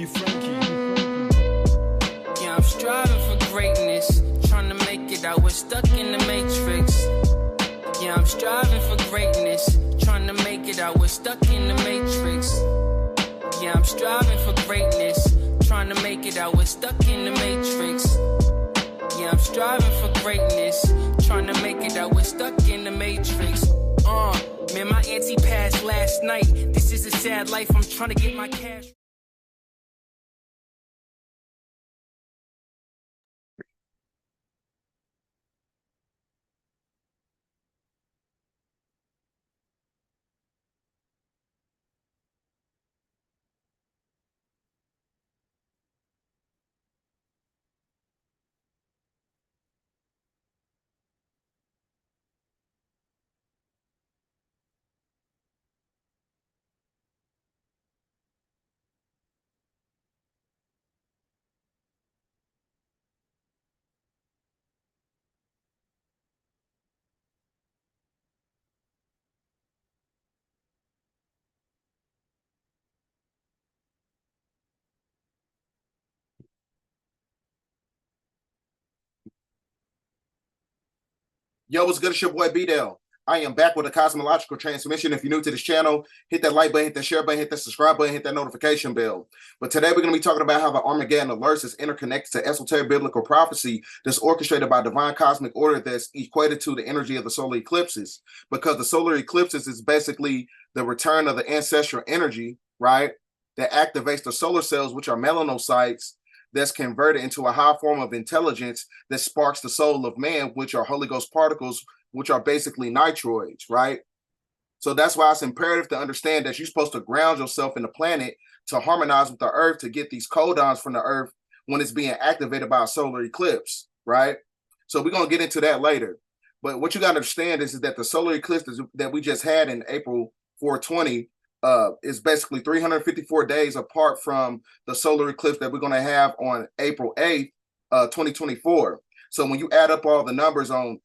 Yeah, I'm striving for greatness, trying to make it out. We're stuck in the matrix. Yeah, I'm striving for greatness, trying to make it out. We're stuck in the matrix. Yeah, I'm striving for greatness, trying to make it out. We're stuck in the matrix. Yeah, I'm striving for greatness, trying to make it out. We're stuck in the matrix. Man, my auntie passed last night. This is a sad life. I'm trying to get my cash. Yo, what's good? It's your boy B-Dell. I am back with a cosmological transmission. If you're new to this channel, hit that like button, hit that share button, hit that subscribe button, hit that notification bell. But today we're going to be talking about how the Armageddon alerts is interconnected to esoteric biblical prophecy that's orchestrated by divine cosmic order that's equated to the energy of the solar eclipses. Because the solar eclipses is basically the return of the ancestral energy, right? That activates the solar cells, which are melanocytes, that's converted into a high form of intelligence that sparks the soul of man, which are Holy Ghost particles, which are basically nitroids, right? So that's why it's imperative to understand that you're supposed to ground yourself in the planet to harmonize with the earth to get these codons from the earth when it's being activated by a solar eclipse, right? So we're going to get into that later. But what you got to understand is that the solar eclipse that we just had in April 420 is basically 354 days apart from the solar eclipse that we're going to have on April 8th, 2024. So when you add up all the numbers on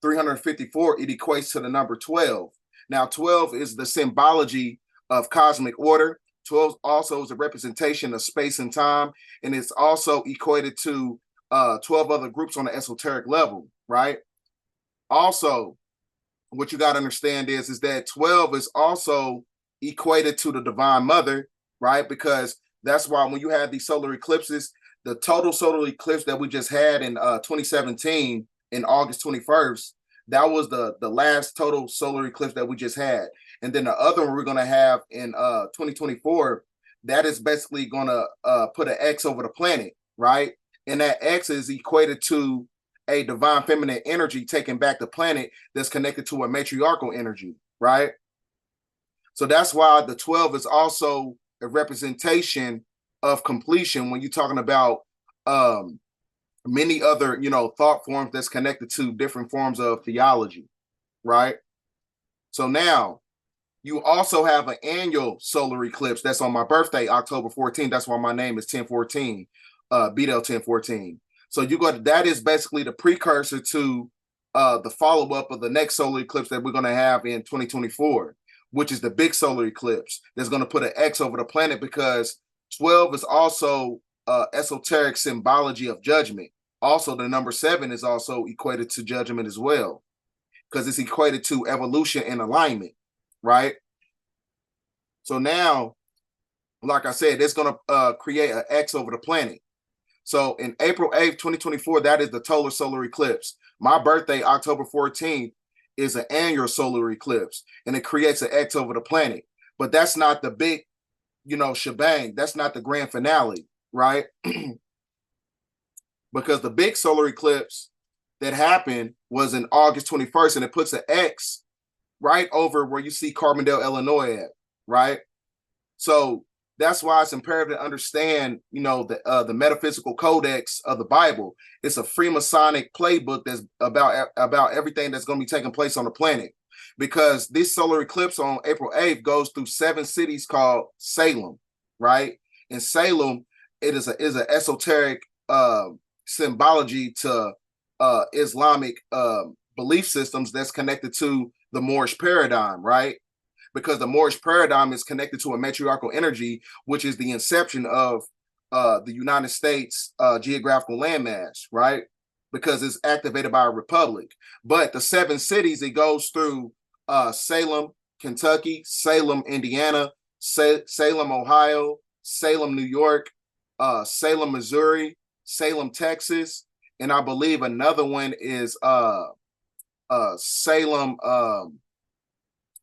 354, it equates to the number 12. Now, 12 is the symbology of cosmic order. 12 also is a representation of space and time, and it's also equated to 12 other groups on the esoteric level, right? Also, what you got to understand is that 12 is also equated to the divine mother, right? Because that's why when you have these solar eclipses, the total solar eclipse that we just had in 2017 in August 21st, that was the last total solar eclipse that we just had. And then the other one we're going to have in 2024, that is basically going to put an X over the planet, right? And that X is equated to a divine feminine energy taking back the planet that's connected to a matriarchal energy, right? So that's why the 12 is also a representation of completion when you're talking about many other, thought forms that's connected to different forms of theology, right? So now you also have an annual solar eclipse that's on my birthday, October 14th. That's why my name is 1014, BDL 1014. So that is basically the precursor to the follow-up of the next solar eclipse that we're going to have in 2024. Which is the big solar eclipse that's going to put an X over the planet, because 12 is also esoteric symbology of judgment. Also, the number 7 is also equated to judgment as well, because it's equated to evolution and alignment, right? So now, like I said, it's going to create an X over the planet. So in April 8th, 2024, that is the total solar eclipse. My birthday, October 14th, is an annual solar eclipse, and it creates an X over the planet. But that's not the big, shebang. That's not the grand finale, right? Because the big solar eclipse that happened was in August 21st, and it puts an X right over where you see Carbondale, Illinois at, right? So that's why it's imperative to understand, the metaphysical codex of the Bible. It's a Freemasonic playbook that's about everything that's going to be taking place on the planet. Because this solar eclipse on April 8th goes through 7 cities called Salem, right? And Salem, it is an esoteric symbology to Islamic belief systems that's connected to the Moorish paradigm, right? because the Moorish paradigm is connected to a matriarchal energy, which is the inception of the United States geographical landmass, right? Because it's activated by a republic. But the 7 cities, it goes through Salem, Kentucky, Salem, Indiana, Salem, Ohio, Salem, New York, Salem, Missouri, Salem, Texas, and I believe another one is Salem,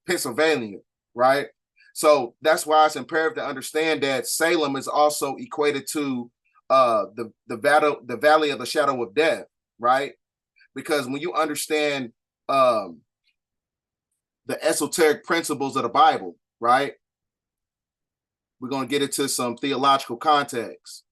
Pennsylvania, right? So that's why it's imperative to understand that Salem is also equated to the valley of the shadow of death, right? Because when you understand the esoteric principles of the Bible, right? We're going to get into some theological context.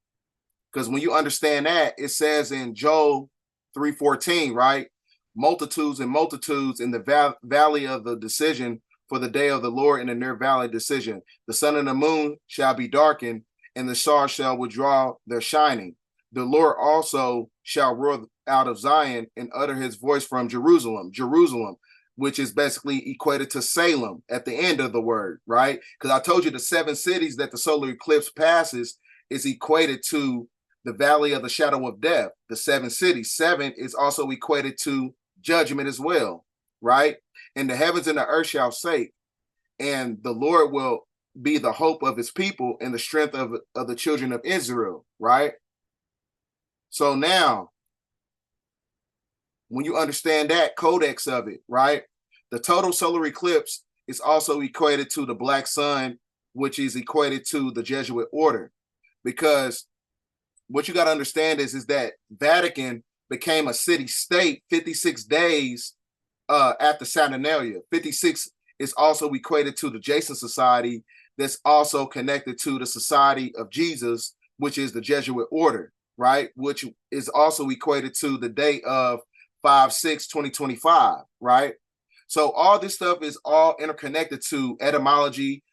Because when you understand that, it says in Joel 3:14, right? Multitudes and multitudes in the valley of the decision for the day of the Lord in the near valley decision. The sun and the moon shall be darkened, and the stars shall withdraw their shining. The Lord also shall roar out of Zion and utter his voice from Jerusalem. Jerusalem, which is basically equated to Salem at the end of the word, right? Because I told you the 7 cities that the solar eclipse passes is equated to the valley of the shadow of death, the 7 cities. 7 is also equated to judgment as well, right? And the heavens and the earth shall shake, and the Lord will be the hope of his people and the strength of the children of Israel, right? So now, when you understand that codex of it, right? The total solar eclipse is also equated to the black sun, which is equated to the Jesuit order. Because what you got to understand is that Vatican became a city-state 56 days after Saturnalia. 56 is also equated to the Jason Society, that's also connected to the Society of Jesus, which is the Jesuit order, right? Which is also equated to the date of 5/6/2025, right? So all this stuff is all interconnected to etymology,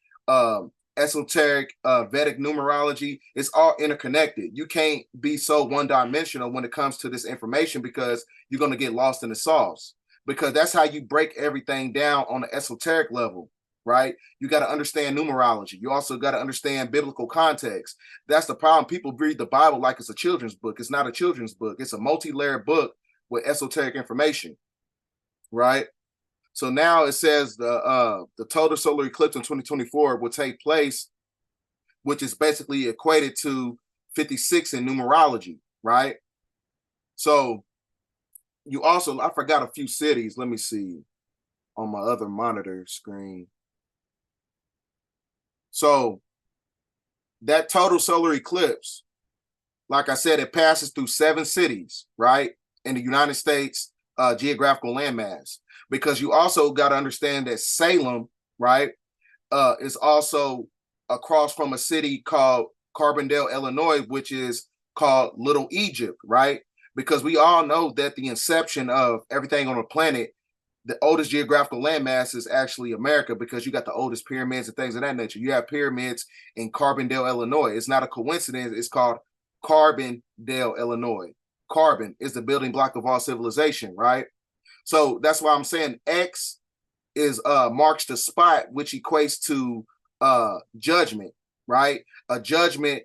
esoteric, Vedic numerology. It's all interconnected. You can't be so one-dimensional when it comes to this information, because you're going to get lost in the sauce. Because that's how you break everything down on the esoteric level, right? You got to understand numerology. You also got to understand biblical context. That's the problem. People read the Bible like it's a children's book. It's not a children's book. It's a multi-layered book with esoteric information, right? So now it says the total solar eclipse in 2024 will take place, which is basically equated to 56 in numerology, right? So you also, I forgot a few cities. Let me see on my other monitor screen. So that total solar eclipse, like I said, it passes through 7 cities, right? In the United States geographical landmass. Because you also got to understand that Salem, right, is also across from a city called Carbondale, Illinois, which is called Little Egypt, right? Because we all know that the inception of everything on the planet, the oldest geographical landmass is actually America, because you got the oldest pyramids and things of that nature. You have pyramids in Carbondale, Illinois. It's not a coincidence. It's called Carbondale, Illinois. Carbon is the building block of all civilization, right? So that's why I'm saying X is marks the spot, which equates to judgment, right? A judgment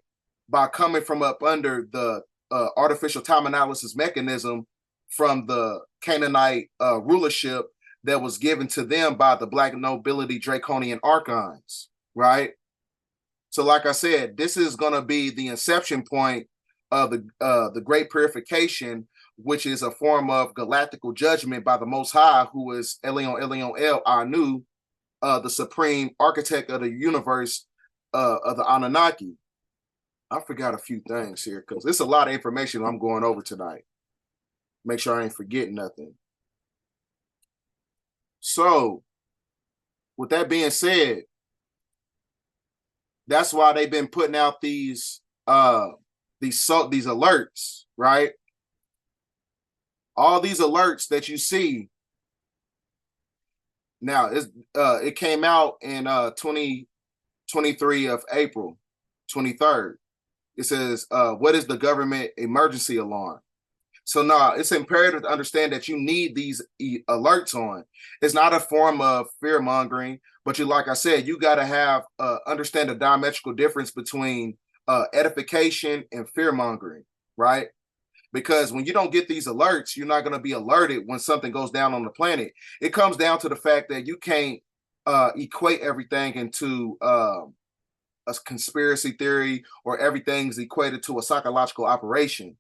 by coming from up under the artificial time analysis mechanism from the Canaanite rulership that was given to them by the Black nobility draconian archons, right? So like I said, this is going to be the inception point of the Great Purification, which is a form of galactical judgment by the Most High, who is Elion Elion El Anu, the supreme architect of the universe of the Anunnaki. I forgot a few things here because it's a lot of information I'm going over tonight. Make sure I ain't forgetting nothing. So, with that being said, that's why they've been putting out these alerts, right? All these alerts that you see now, it came out in 2023 of April 23rd. It says, what is the government emergency alarm? So no, it's imperative to understand that you need these alerts on. It's not a form of fear mongering, but you, like I said, you got to have understand the diametrical difference between edification and fear mongering, right? Because when you don't get these alerts, you're not going to be alerted when something goes down on the planet. It comes down to the fact that you can't equate everything into a conspiracy theory, or everything's equated to a psychological operation.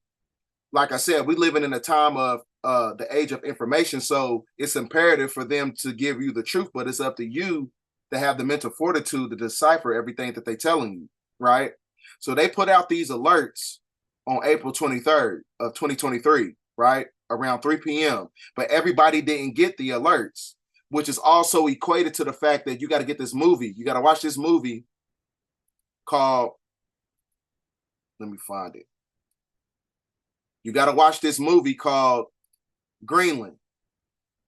Like I said, we living in a time of the age of information, so it's imperative for them to give you the truth, but it's up to you to have the mental fortitude to decipher everything that they're telling you, right? So they put out these alerts on April 23rd of 2023, right? Around 3 p.m. But everybody didn't get the alerts, which is also equated to the fact that you got to get this movie. You got to watch this movie called, let me find it. You got to watch this movie called Greenland.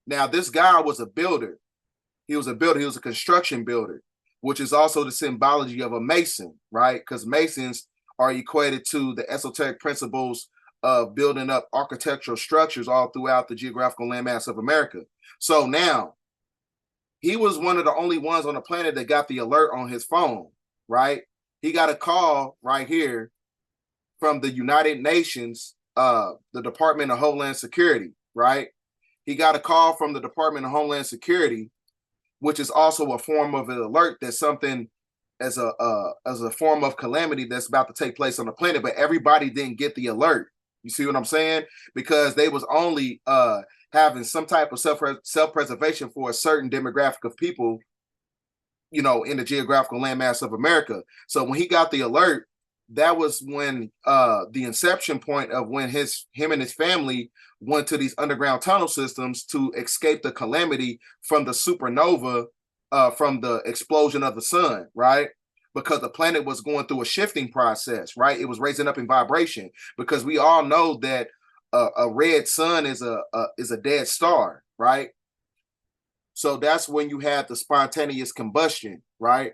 Now, this guy was a builder. He was a builder. He was a construction builder, which is also the symbology of a mason, right? Because masons are equated to the esoteric principles of building up architectural structures all throughout the geographical landmass of America. So now, he was one of the only ones on the planet that got the alert on his phone, right? He got a call right here from the United Nations, the Department of Homeland Security, right? He got a call from the Department of Homeland Security, which is also a form of an alert that something as a form of calamity that's about to take place on the planet, but everybody didn't get the alert. You see what I'm saying? Because they was only having some type of self-preservation for a certain demographic of people, you know, in the geographical landmass of America. So when he got the alert, that was when the inception point of when him and his family went to these underground tunnel systems to escape the calamity from the supernova, from the explosion of the sun, right? Because the planet was going through a shifting process, right? It was raising up in vibration, because we all know that a red sun is a dead star, right? So that's when you have the spontaneous combustion, right?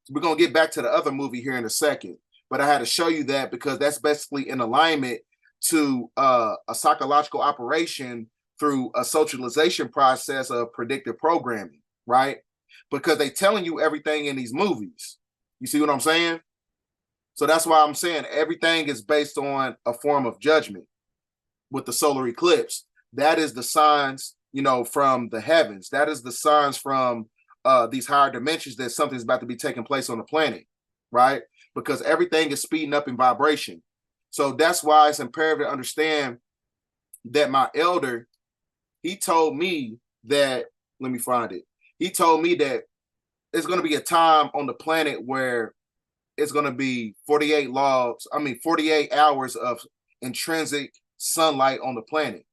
So we're going to get back to the other movie here in a second, but I had to show you that because that's basically in alignment to a psychological operation through a socialization process of predictive programming, right? Because they're telling you everything in these movies. You see what I'm saying? So that's why I'm saying everything is based on a form of judgment with the solar eclipse. That is the signs, you know, from the heavens. That is the signs from these higher dimensions that something's about to be taking place on the planet, right? Because everything is speeding up in vibration. So that's why it's imperative to understand that my elder, he told me that, let me find it. He told me that it's going to be a time on the planet where it's going to be 48 hours of intrinsic sunlight on the planet.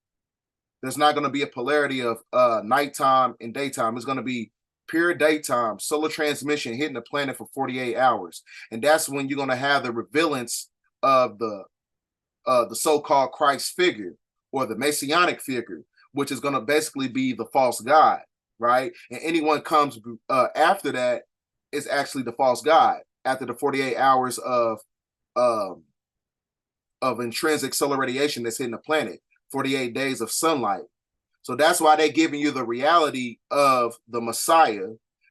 There's not going to be a polarity of nighttime and daytime. It's going to be pure daytime, solar transmission hitting the planet for 48 hours. And that's when you're going to have the revealance of the so-called Christ figure, or the Messianic figure, which is going to basically be the false god, right? And anyone comes after that is actually the false god after the 48 hours of intrinsic solar radiation that's hitting the planet, 48 days of sunlight. So that's why they're giving you the reality of the Messiah,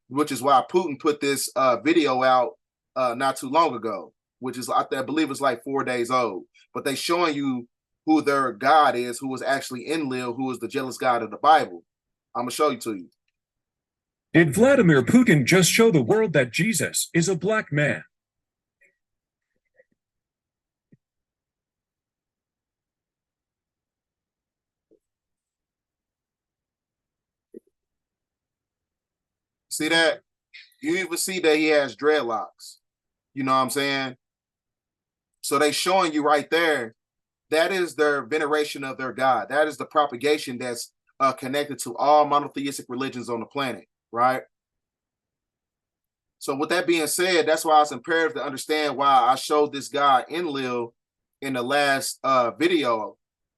which is why Putin put this video out not too long ago, which is, I believe it's like 4 days old. But they showing you who their God is, who was actually Enlil, who is the jealous God of the Bible. I'm going to show you to you. Did Vladimir Putin just show the world that Jesus is a black man? See that? You even see that he has dreadlocks. You know what I'm saying? So they showing you right there, that is their veneration of their God. That is the propagation that's connected to all monotheistic religions on the planet, right? So with that being said, that's why it's imperative to understand why I showed this guy Enlil in the last video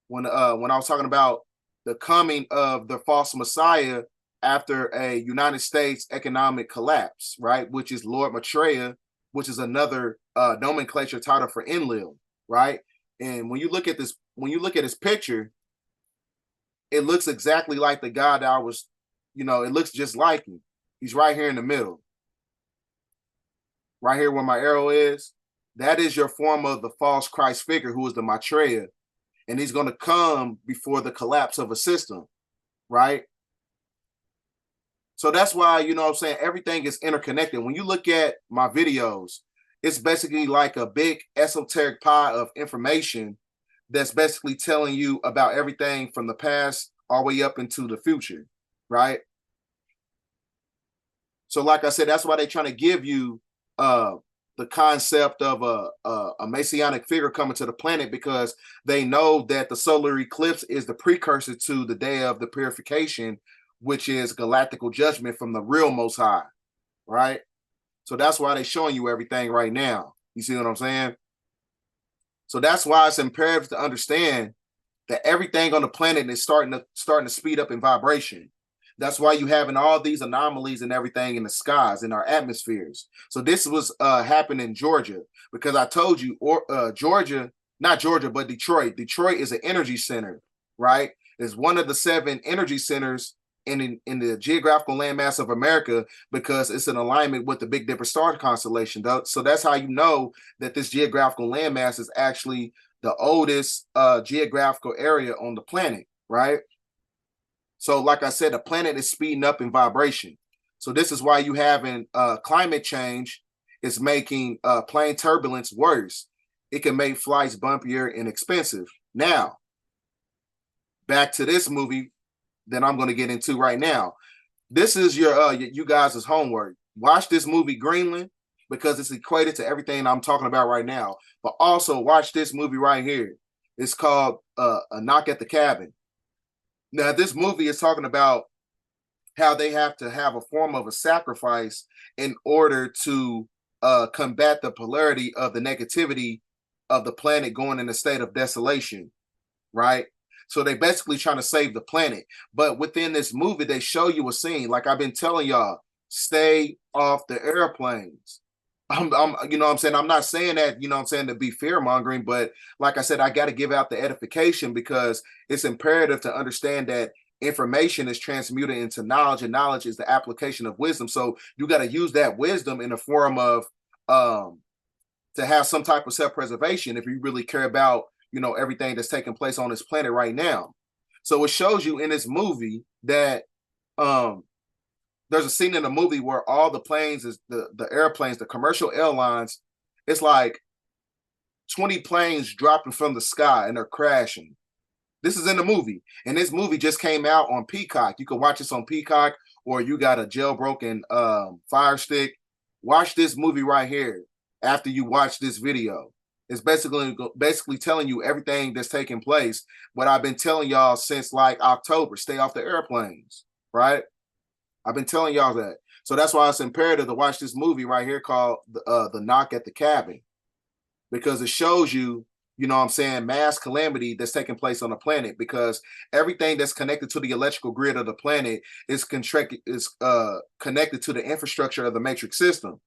when I was talking about the coming of the false Messiah after a United States economic collapse, right? Which is Lord Maitreya, which is another nomenclature title for Enlil, right? And when you look at his picture, it looks exactly like the guy that I was, it looks just like him. He's right here in the middle. Right here where my arrow is. That is your form of the false Christ figure, who is the Maitreya. And he's going to come before the collapse of a system, right? So that's why, everything is interconnected. When you look at my videos, it's basically like a big esoteric pie of information that's basically telling you about everything from the past all the way up into the future, right? So like I said, that's why they're trying to give you the concept of a messianic figure coming to the planet, because they know that the solar eclipse is the precursor to the day of the purification, which is galactical judgment from the real Most High, right? So that's why they're showing you everything right now. You see what I'm saying? So that's why it's imperative to understand that everything on the planet is starting to speed up in vibration. That's why you having all these anomalies and everything in the skies, in our atmospheres. So this was happening in Georgia, because I told you, Georgia, not Georgia, but Detroit. Detroit is an energy center, right? It's one of the 7 energy centers in the geographical landmass of America, because it's in alignment with the Big Dipper star constellation. So that's how you know that this geographical landmass is actually the oldest geographical area on the planet, right? So like I said, the planet is speeding up in vibration. So this is why you having climate change is making plane turbulence worse. It can make flights bumpier and expensive. Now, back to this movie that I'm going to get into right now. This is you guys' homework. Watch this movie Greenland, because it's equated to everything I'm talking about right now. But also watch this movie right here. It's called A Knock at the Cabin. Now, this movie is talking about how they have to have a form of a sacrifice in order to combat the polarity of the negativity of the planet going in a state of desolation, right? So they basically trying to save the planet. But within this movie, they show you a scene. Like I've been telling y'all, stay off the airplanes. I'm not saying that, to be fear mongering, but like I said, I got to give out the edification, because it's imperative to understand that information is transmuted into knowledge, and knowledge is the application of wisdom. So you got to use that wisdom in the form of to have some type of self-preservation if you really care about, everything that's taking place on this planet right now. So it shows you in this movie that there's a scene in the movie where all the planes, the airplanes, the commercial airlines, it's like 20 planes dropping from the sky and they're crashing. This is in the movie. And this movie just came out on Peacock. You can watch this on Peacock, or you got a jailbroken Fire Stick. Watch this movie right here after you watch this video. It's basically telling you everything that's taking place. What I've been telling y'all since like October, stay off the airplanes, right? I've been telling y'all that. So that's why it's imperative to watch this movie right here called The Knock at the Cabin, because it shows you, mass calamity that's taking place on the planet, because everything that's connected to the electrical grid of the planet is connected to the infrastructure of the matrix system,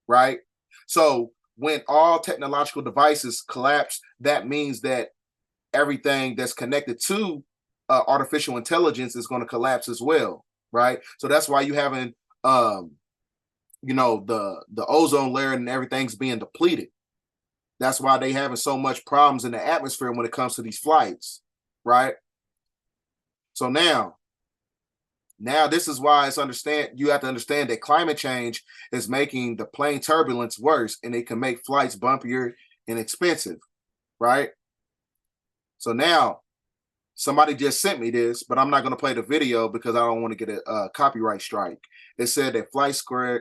right? So when all technological devices collapse, that means that everything that's connected to artificial intelligence is going to collapse as well. Right. So that's why you having, the ozone layer and everything's being depleted. That's why they having so much problems in the atmosphere when it comes to these flights. Right. So now this is why you have to understand that climate change is making the plane turbulence worse, and it can make flights bumpier and expensive. Right. So now, somebody just sent me this, but I'm not going to play the video because I don't want to get a copyright strike. It said that flight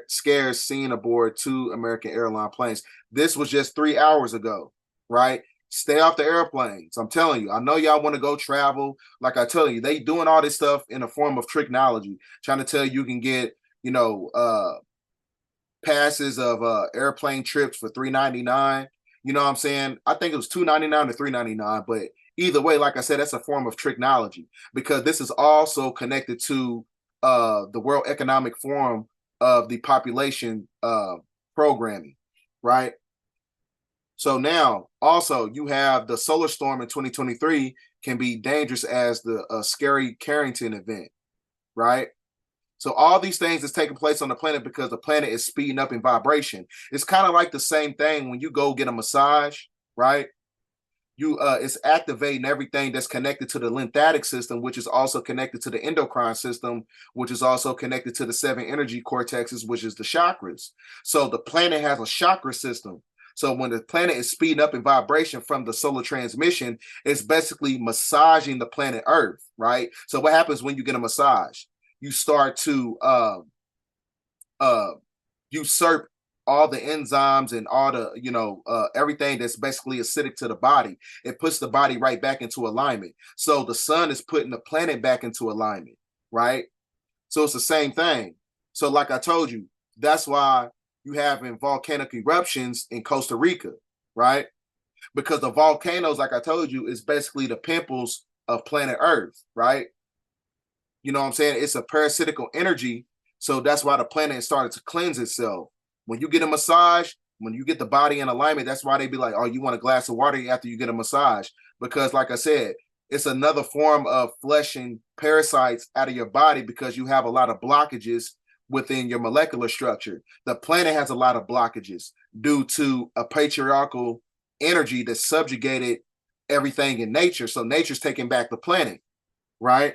scares seen aboard 2 American airline planes. This was just 3 hours ago, right? Stay off the airplanes. I'm telling you, I know y'all want to go travel. Like I tell you, they doing all this stuff in a form of technology, trying to tell you can get, passes of airplane trips for $3.99. You know what I'm saying? I think it was $2.99 to $3.99, but either way, like I said, that's a form of technology, because this is also connected to the World Economic Forum of the population programming, right? So now also you have the solar storm in 2023 can be dangerous as the scary Carrington event, right? So all these things is taking place on the planet because the planet is speeding up in vibration. It's kind of like the same thing when you go get a massage, right? It's activating everything that's connected to the lymphatic system, which is also connected to the endocrine system, which is also connected to the 7 energy cortexes, which is the chakras. So the planet has a chakra system. So when the planet is speeding up in vibration from the solar transmission, it's basically massaging the planet Earth, right? So what happens when you get a massage? You start to usurp all the enzymes and all the everything that's basically acidic to the body. It puts the body right back into alignment. So the sun is putting the planet back into alignment, right? So it's the same thing. So like I told you, that's why you have volcanic eruptions in Costa Rica, right? Because the volcanoes, like I told you, is basically the pimples of planet Earth, right? You know what I'm saying? It's a parasitical energy. So that's why the planet started to cleanse itself. When you get a massage, when you get the body in alignment, that's why they be like, oh, you want a glass of water after you get a massage. Because like I said, it's another form of flushing parasites out of your body because you have a lot of blockages within your molecular structure. The planet has a lot of blockages due to a patriarchal energy that subjugated everything in nature. So nature's taking back the planet, right?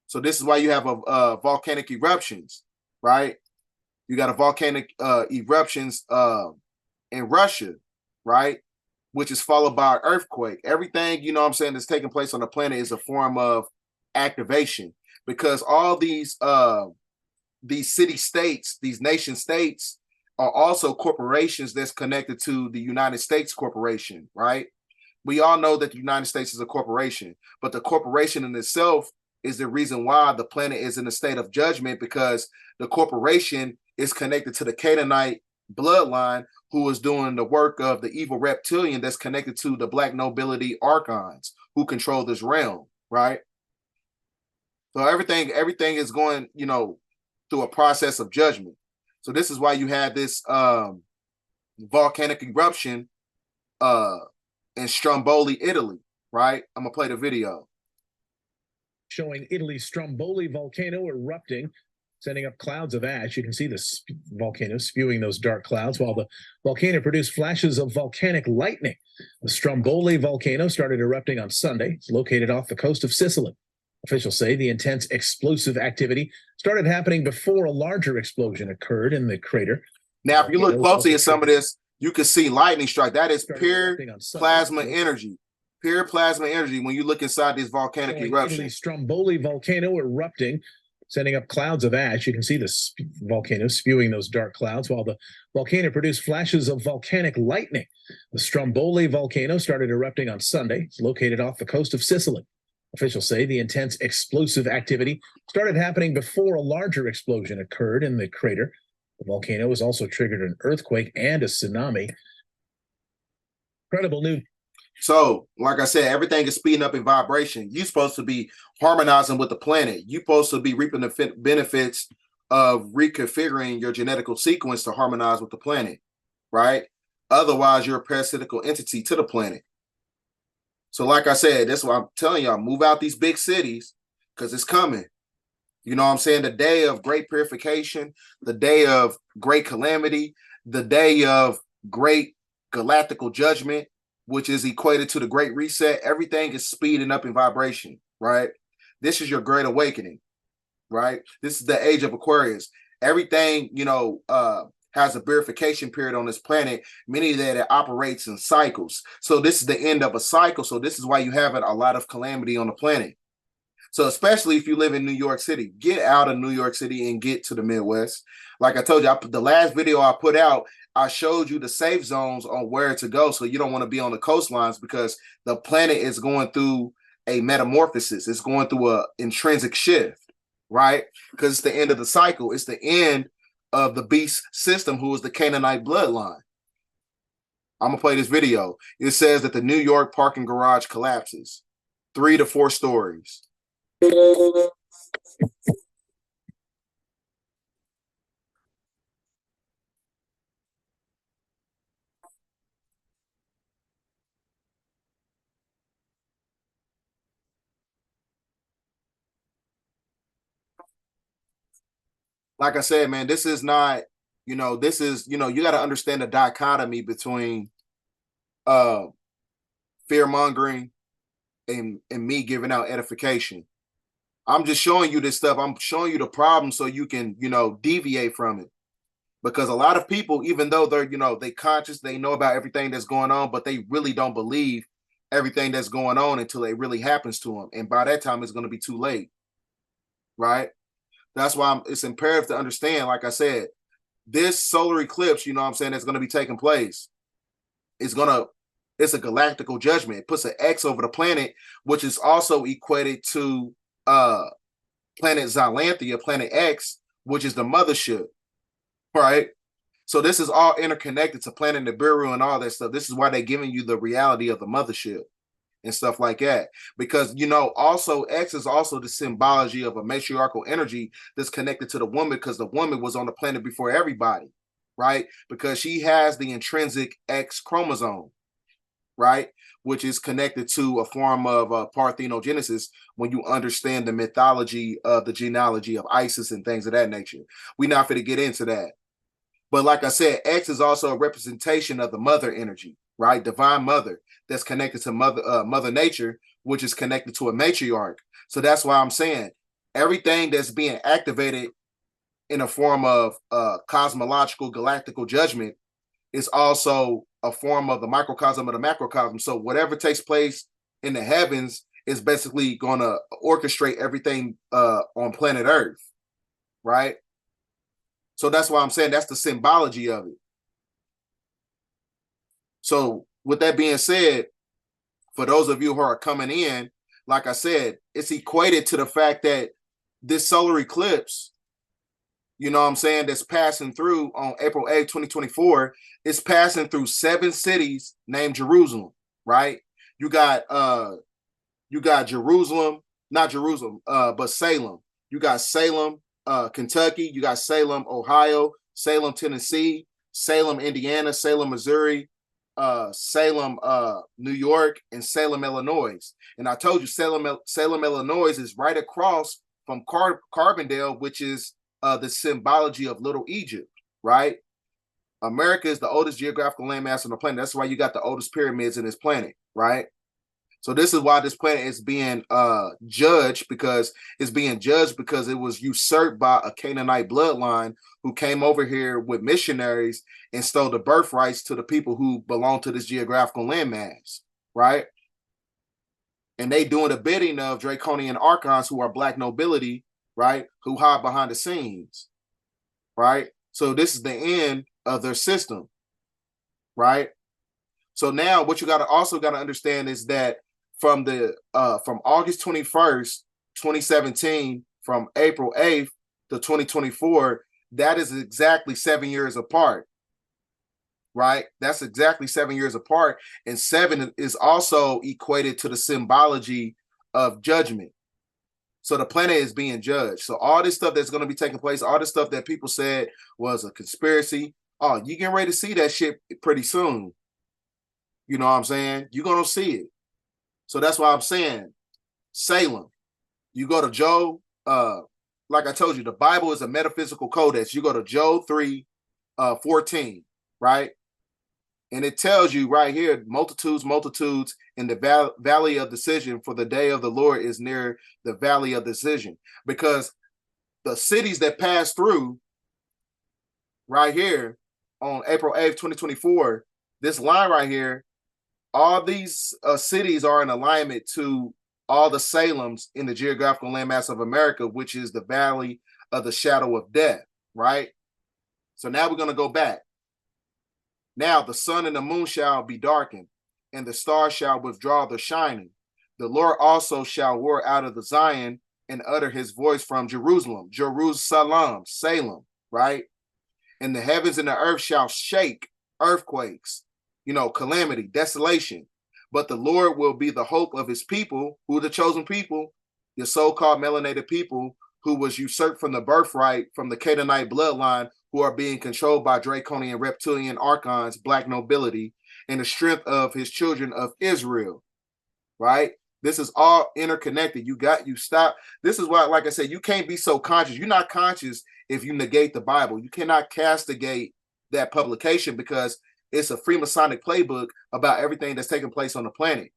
So this is why you have volcanic eruptions, right? You got a volcanic eruptions in Russia, right? Which is followed by an earthquake. Everything, you know what I'm saying, that's taking place on the planet is a form of activation because all these city states, these nation states are also corporations that's connected to the United States corporation, right? We all know that the United States is a corporation, but the corporation in itself is the reason why the planet is in a state of judgment because the corporation is connected to the Canaanite bloodline who is doing the work of the evil reptilian that's connected to the black nobility archons who control this realm, right? So everything is going, through a process of judgment. So this is why you had this volcanic eruption in Stromboli, Italy, right? I'm gonna play the video. Showing Italy's Stromboli volcano erupting, sending up clouds of ash. You can see the volcano spewing those dark clouds while the volcano produced flashes of volcanic lightning. The Stromboli volcano started erupting on Sunday. It's located off the coast of Sicily. Officials say the intense explosive activity started happening before a larger explosion occurred in the crater. Now, if you look closely at some of this, you can see lightning strike. That is pure plasma energy. Pure plasma energy when you look inside this volcanic eruption. Italy's Stromboli volcano erupting, sending up clouds of ash. You can see the volcano spewing those dark clouds while the volcano produced flashes of volcanic lightning. The Stromboli volcano started erupting on Sunday. It's located off the coast of Sicily. Officials say the intense explosive activity started happening before a larger explosion occurred in the crater. The volcano has also triggered an earthquake and a tsunami. Incredible news. So, like I said, everything is speeding up in vibration. You're supposed to be harmonizing with the planet. You're supposed to be reaping the benefits of reconfiguring your genetical sequence to harmonize with the planet, right? Otherwise, you're a parasitical entity to the planet. So, like I said, that's why I'm telling y'all, move out these big cities because it's coming. You know what I'm saying? The day of great purification, the day of great calamity, the day of great galactical judgment, which is equated to the Great Reset. Everything is speeding up in vibration, right? This is your great awakening, right? This is the age of Aquarius. Everything, has a purification period on this planet, meaning that it operates in cycles. So this is the end of a cycle. So this is why you have a lot of calamity on the planet. So especially if you live in New York City, get out of New York City and get to the Midwest. Like I told you, the last video I put out, I showed you the safe zones on where to go. So you don't want to be on the coastlines because the planet is going through a metamorphosis. It's going through an intrinsic shift, right? Because it's the end of the cycle. It's the end of the beast system, who is the Canaanite bloodline. I'm going to play this video. It says that the New York parking garage collapses 3 to 4 stories. like I said, man, this is not, this is, you got to understand the dichotomy between fear mongering and me giving out edification. I'm just showing you this stuff. I'm showing you the problem so you can, deviate from it. Because a lot of people, even though they're, they conscious, they know about everything that's going on, but they really don't believe everything that's going on until it really happens to them. And by that time, it's going to be too late. Right? That's why it's imperative to understand, like I said, this solar eclipse, that's going to be taking place. It's a galactical judgment. It puts an X over the planet, which is also equated to planet Xylanthia, planet X, which is the mothership. Right. So this is all interconnected to planet Nibiru and all that stuff. This is why they're giving you the reality of the mothership and stuff like that. Because, also X is also the symbology of a matriarchal energy that's connected to the woman, because the woman was on the planet before everybody, right? Because she has the intrinsic X chromosome, right? Which is connected to a form of parthenogenesis when you understand the mythology of the genealogy of Isis and things of that nature. We're not going to get into that. But like I said, X is also a representation of the mother energy, right? Divine mother that's connected to mother nature, which is connected to a matriarch. So that's why I'm saying everything that's being activated in a form of cosmological galactical judgment is also a form of the microcosm of the macrocosm. So whatever takes place in the heavens is basically going to orchestrate everything on planet Earth, right? So that's why I'm saying that's the symbology of it. So with that being said, for those of you who are coming in, like I said, it's equated to the fact that this solar eclipse, that's passing through on April 8th, 2024, is passing through 7 cities named Jerusalem, right? You got Jerusalem, not Jerusalem, but Salem. You got Salem, Kentucky, you got Salem, Ohio, Salem, Tennessee, Salem, Indiana, Salem, Missouri, Salem, New York, and Salem, Illinois. And I told you Salem, Illinois is right across from Carbondale, which is the symbology of Little Egypt, right? America is the oldest geographical landmass on the planet. That's why you got the oldest pyramids in this planet, right? So this is why this planet is being judged, because it was usurped by a Canaanite bloodline who came over here with missionaries and stole the birthrights to the people who belong to this geographical landmass, right? And they doing the bidding of draconian archons, who are black nobility, right? Who hide behind the scenes, right? So this is the end of their system, right? So now what you also got to understand is that from August 21st, 2017, from April 8th to 2024, that is exactly 7 years apart, right? That's exactly 7 years apart. And 7 is also equated to the symbology of judgment. So the planet is being judged. So all this stuff that's going to be taking place, all this stuff that people said was a conspiracy, you getting ready to see that shit pretty soon. You know what I'm saying? You're going to see it. So that's why I'm saying Salem. You go to Job, like I told you, the Bible is a metaphysical codex. You go to Job 3:14, right? And it tells you right here, multitudes in the valley of decision, for the day of the Lord is near the valley of decision. Because the cities that pass through right here on April 8th, 2024, this line right here, all these cities are in alignment to all the Salems in the geographical landmass of America, which is the valley of the shadow of death, right? So now we're going to go back. Now the sun and the moon shall be darkened, and the stars shall withdraw their shining. The Lord also shall roar out of the Zion and utter his voice from Jerusalem, Salem, right? And the heavens and the earth shall shake, earthquakes, calamity, desolation. But the Lord will be the hope of his people, who are the chosen people, the so-called melanated people who was usurped from the birthright from the Canaanite bloodline, who are being controlled by draconian reptilian archons, black nobility, and the strength of his children of Israel, right? This is all interconnected. You stop. This is why, like I said, you can't be so conscious. You're not conscious if you negate the Bible. You cannot castigate that publication because it's a Freemasonic playbook about everything that's taking place on the planet,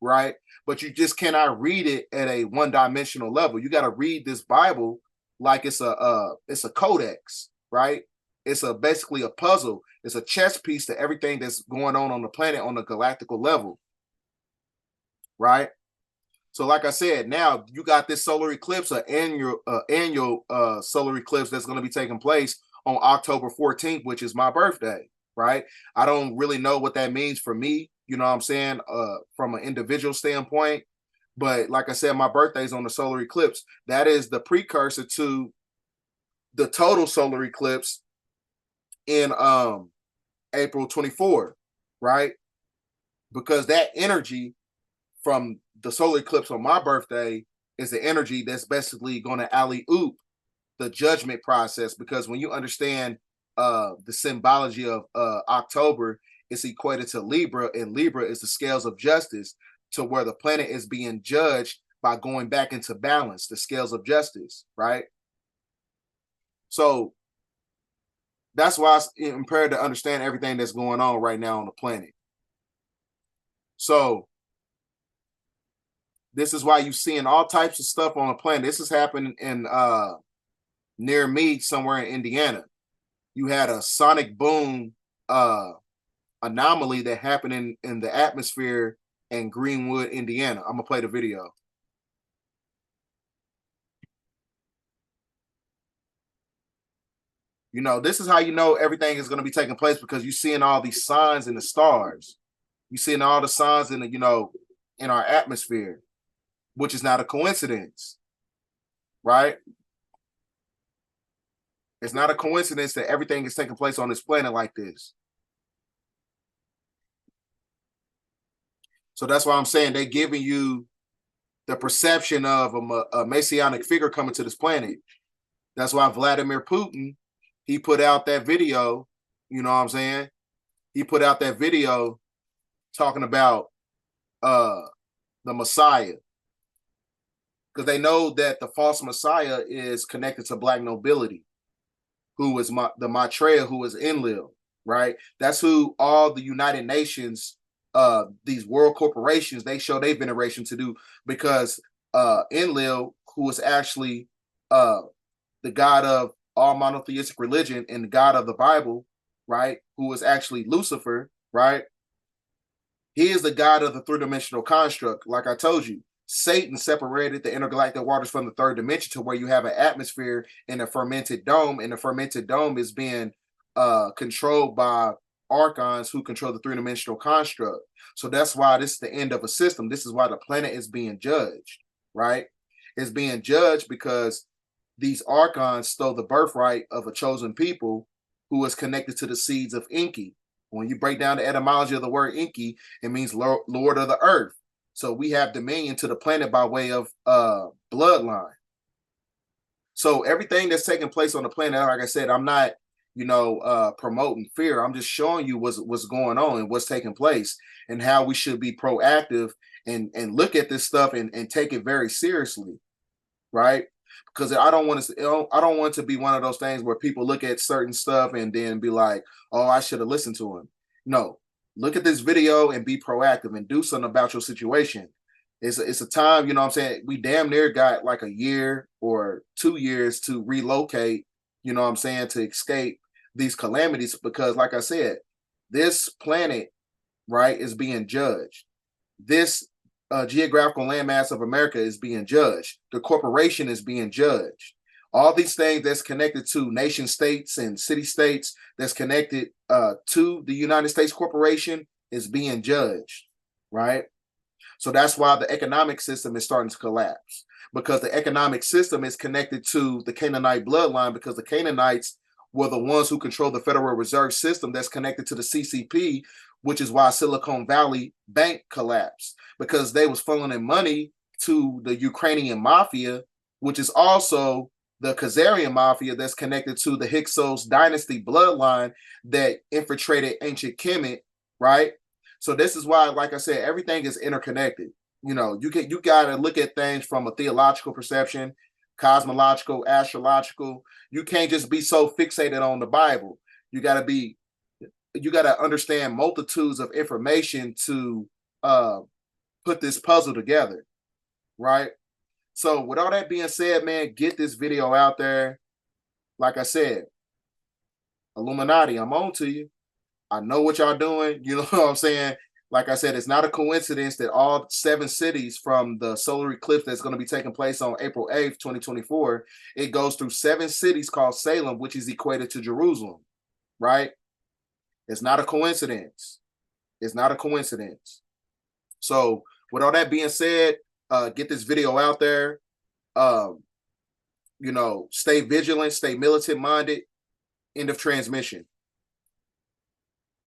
right? But you just cannot read it at a one-dimensional level. You got to read this Bible like it's a codex, right? It's basically a puzzle. It's a chess piece to everything that's going on the planet on a galactical level, right? So like I said, now you got this solar eclipse, an annual solar eclipse that's going to be taking place on October 14th, which is my birthday, right? I don't really know what that means for me, you know what I'm saying, from an individual standpoint. But like I said, my birthday is on the solar eclipse. That is the precursor to the total solar eclipse in April 24, right? Because that energy from the solar eclipse on my birthday is the energy that's basically going to alley-oop the judgment process. Because when you understand the symbology of October, it's equated to Libra, and Libra is the scales of justice, to where the planet is being judged by going back into balance, the scales of justice, right? So that's why it's imperative to understand everything that's going on right now on the planet. So this is why you're seeing all types of stuff on the planet. This is happening in near me, somewhere in Indiana. You had a sonic boom anomaly that happened in the atmosphere in Greenwood, Indiana. I'm gonna play the video. You know, this is how you know everything is going to be taking place, because you're seeing all these signs in the stars. You're seeing all the signs in the, you know, in our atmosphere, which is not a coincidence, right? It's not a coincidence that everything is taking place on this planet like this. So that's why I'm saying they're giving you the perception of a messianic figure coming to this planet. That's why Vladimir Putin, he put out that video, you know what I'm saying? He put out that video talking about the Messiah. Because they know that the false Messiah is connected to Black nobility, who is the Maitreya, who is Enlil, right? That's who all the United Nations, these world corporations, they show their veneration to do, because Enlil, who is actually the God of all monotheistic religion and the God of the Bible, right? Who is actually Lucifer, right? He is the God of the three-dimensional construct. Like I told you, Satan separated the intergalactic waters from the third dimension to where you have an atmosphere in a fermented dome, and the fermented dome is being controlled by archons who control the three-dimensional construct. So that's why this is the end of a system. This is why the planet is being judged, right? It's being judged because these archons stole the birthright of a chosen people who is connected to the seeds of Enki. When you break down the etymology of the word Enki, it means Lord of the earth. So we have dominion to the planet by way of bloodline. So everything that's taking place on the planet, like I said, I'm not, you know, promoting fear. I'm just showing you what's going on and what's taking place, and how we should be proactive and look at this stuff and take it very seriously, right? Because I don't want it to be one of those things where people look at certain stuff and then be like, oh, I should have listened to him. No, look at this video and be proactive and do something about your situation. It's a time, you know what I'm saying? We damn near got like a year or 2 years to relocate, you know what I'm saying, to escape these calamities. Because like I said, this planet, right, is being judged. This geographical landmass of America is being judged. The corporation is being judged. All these things that's connected to nation states and city states, that's connected to the United States corporation, is being judged, right? So that's why the economic system is starting to collapse, because the economic system is connected to the Canaanite bloodline, because the Canaanites were the ones who control the Federal Reserve System that's connected to the CCP, which is why Silicon Valley Bank collapsed, because they was funneling money to the Ukrainian mafia, which is also the Khazarian mafia that's connected to the Hyksos dynasty bloodline that infiltrated ancient Kemet, right? So this is why, like I said, everything is interconnected. You know, you got to look at things from a theological perception, cosmological, astrological. You can't just be so fixated on the Bible. You got to understand multitudes of information to put this puzzle together, right? So with all that being said, man, get this video out there. Like I said, Illuminati, I'm on to you. I know what y'all doing. You know what I'm saying? Like I said, it's not a coincidence that all 7 cities from the solar eclipse that's going to be taking place on April 8th, 2024, it goes through 7 cities called Salem, which is equated to Jerusalem, right? It's not a coincidence. It's not a coincidence. So with all that being said, get this video out there. You know, stay vigilant, stay militant minded. End of transmission.